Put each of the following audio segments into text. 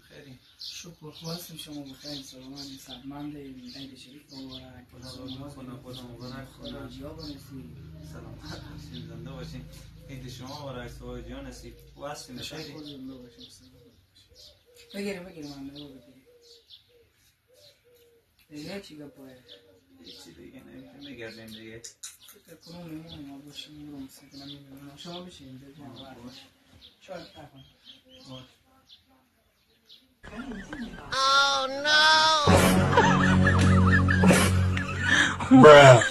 خیلی شکر خواستم شما بخیر سلامت سلامت عید شریف مبارک خدا بنصیب سلامت باشین زنده باشین عید شما مبارک سوای جان نصیب واسه خیلی زنده باشین بگیریم من بگیریم دیگه چی گپوه چی دیگه نمیتونم بگردیم دیگه فکر کنم میمونم ما باشیم رو مسکن نمیدونم شما بشین شاید تکن Oh no! Bruh.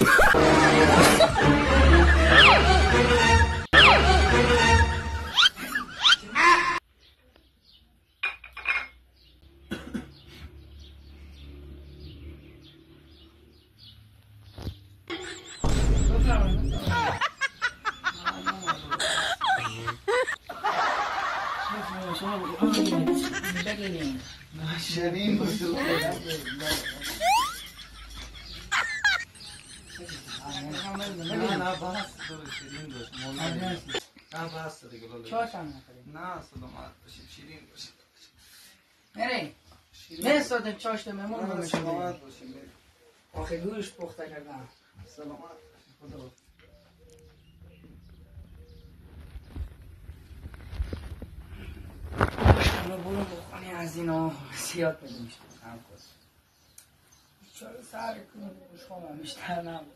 شیرین باشه نه بس شیرین باشه نه بس دیگه نه سلامت باشیم شیرین باشیم نره نه ساده چاشت مهمون رو سلامت باشیم آخه گوشت پخته کردم سلامت خدا ما برو بخونی از اینا زیاد بده میشه هم کن چرا سر کنم بشخوام بیشتر نبود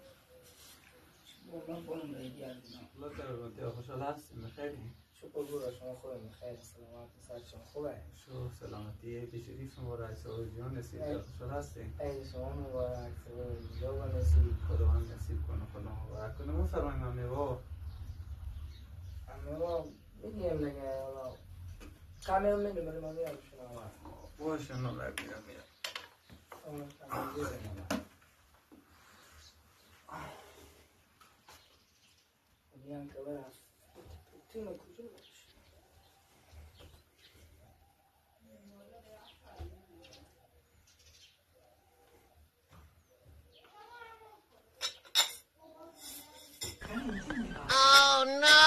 من برم ریدی از اینا لطفا خوشحال هستیم خیلی شکر گورا شما خوبه خیلی سلامت سر شما خوبه شو سلامتی عید شریف مبارک سوای جان نصیب خوشحال هستیم عید شما مبارک سوای جان نصیب خدا هم نصیب کنه خدا مبارک کنه بفرمایید امیوا بگیم دیگه حالا کامیون میدیم برای من میاد شما باشه نوبت میرم میگم که برم تیم کجا باشه Oh no!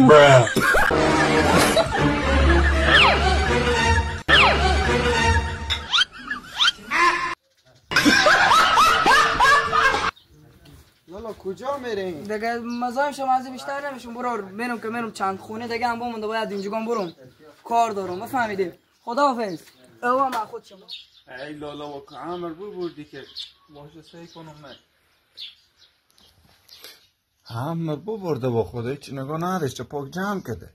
Bruh. لالا کجا میرین؟ دیگه مزایم شما از بیشتر نمیشون برو منم چند خونه دیگه هم بمونده باید اینجا برم کار دارم بفهمیدیم خداحافظ اوه من خود شما ای لالا و عمر بردی که باشه سعی کنم من همه برده با خدا هیچ نگاه نرشته پاک جمع کده